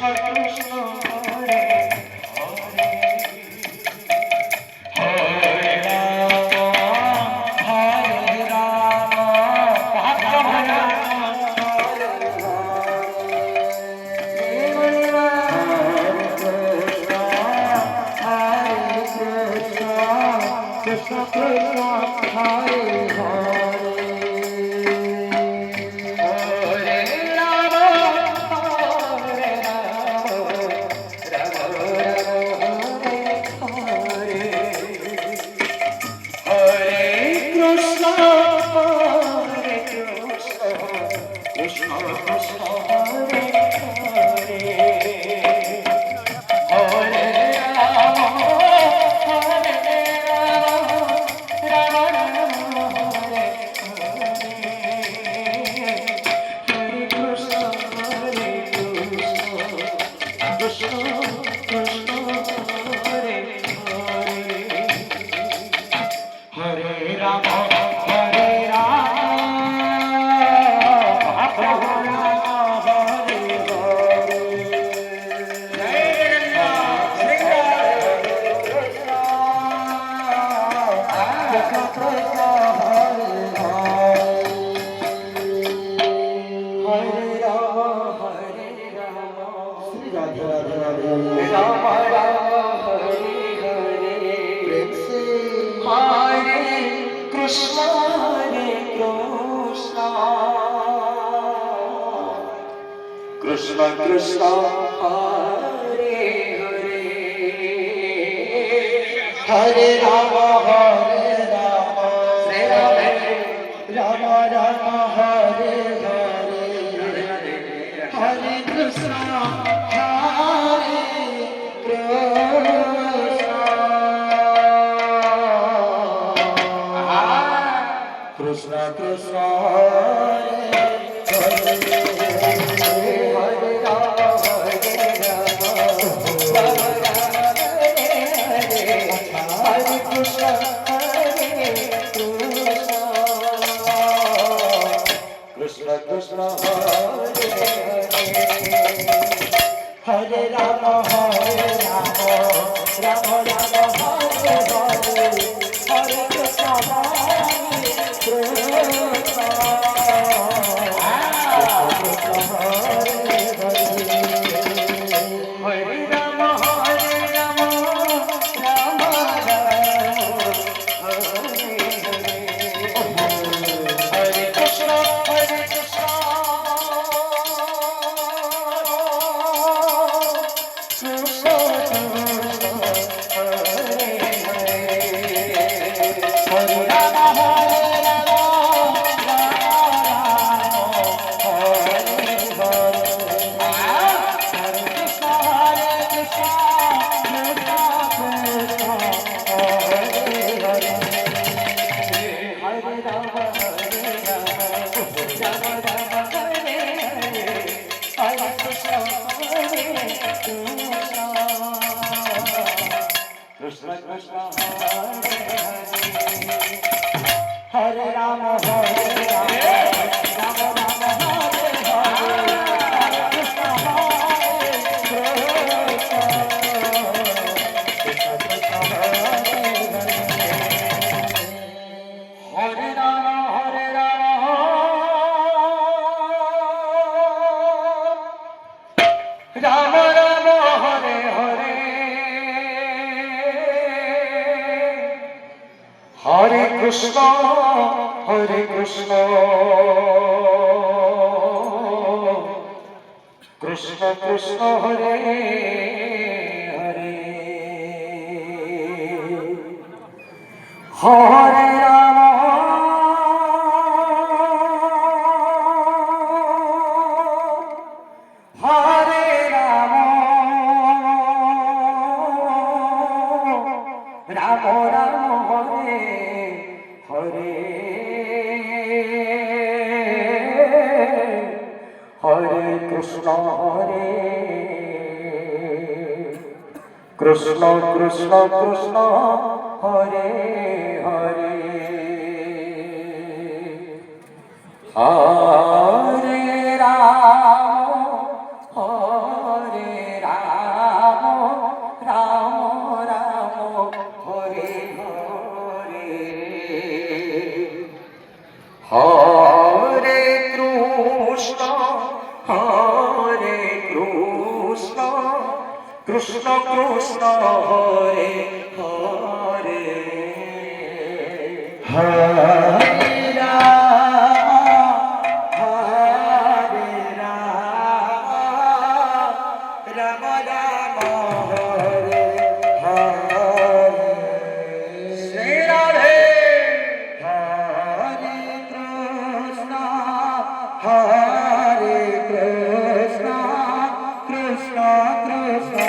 Krishna Hare Hare Hare Ram Hare Ram Hare Krishna Krishna Hare Hare Ram Hare Ram Ram Ram Hare Hare Krishna Krishna Krishna Hare Hare Hare Ram Hare Ram Ram Ram Hare Hare Krishna Krishna Krishna Hare Hare Hare Ram Hare Ram Krishna Hare Krishna Krishna Krishna Hare Hare Hare Rama Hare Rama Rama Rama Hare Hare Hare Krishna Hare Krishna Krishna Hare Hare Hare Rama Hare Rama Rama Rama Hare Hare Hare Krishna Hare Krishna Krishna Krishna Hare Hare Hare Rama Hare Rama Rama Rama Hare Hare Hare Krishna Krishna Krishna Hare Rama Hare Rama Rama Rama Hare Hare Hare Krishna Hare Krishna Krishna Krishna Hare Hare Hare Rama Hare Rama Rama Rama Hare Hare Hare Krishna Krishna Krishna Hare Hare Hare Rama Hare Rama Rama Rama Hare Hare Hare Krishna Krishna Krishna Krishna Hare Hare Hare Rama Hare Krishna Krishna Hare Hare Hare Ram Hare Ram Ram Ram Hare Hare Shri Radhe Hare Krishna Hare Krishna Krishna Krishna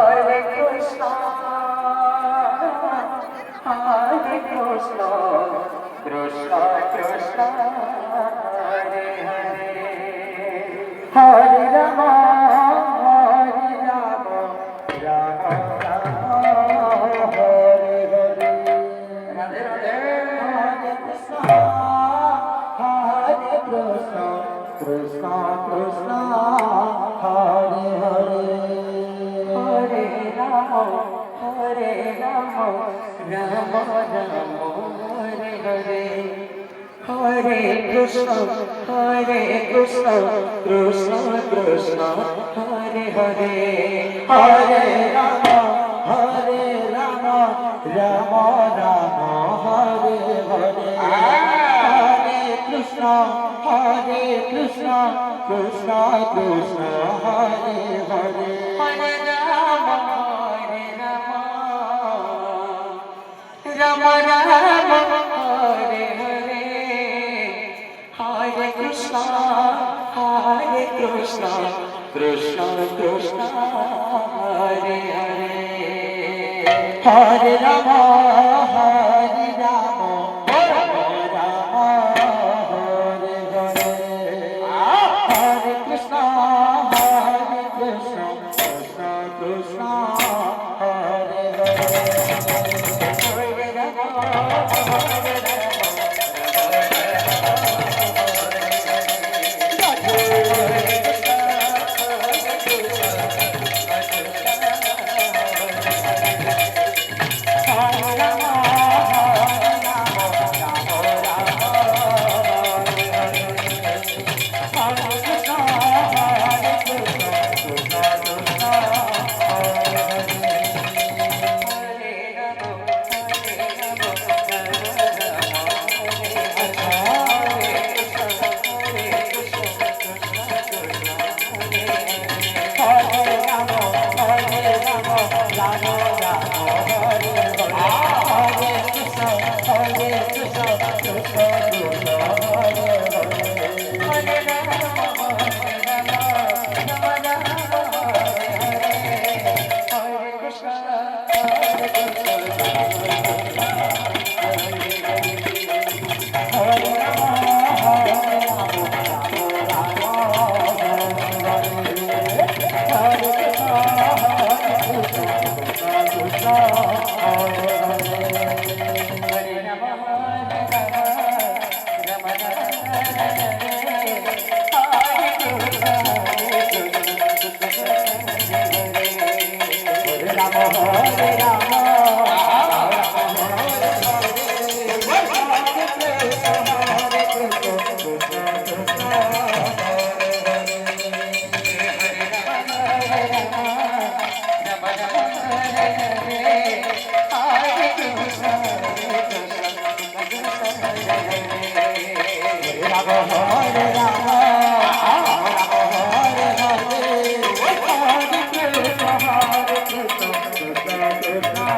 Hare Krishna, Hare Krishna, Krishna Krishna, Hare Hare, Hare Rama, Hare Rama, Rama Rama, Hare Hare, Radhe Radhe, Hare Krishna, Hare Krishna, Krishna Krishna, Hare Hare, Hare Rama, Hare Rama, Rama Rama, Hare Hare, Hare Krishna, Krishna Krishna, Hare Hare, Hare Rama, Rama Rama, Hare Hare, Hare Krishna, Krishna Krishna, Hare Hare, Hare Rama, Rama Rama, Hare Hare, Hare Krishna, Krishna Krishna, Hare Hare, Hare Rama, Rama Rama, Hare Hare, Hare Krishna, Krishna Krishna, Hare Hare, Hare Rama, Hare Ram Hare Hare Hare Krishna Hare Krishna Krishna Krishna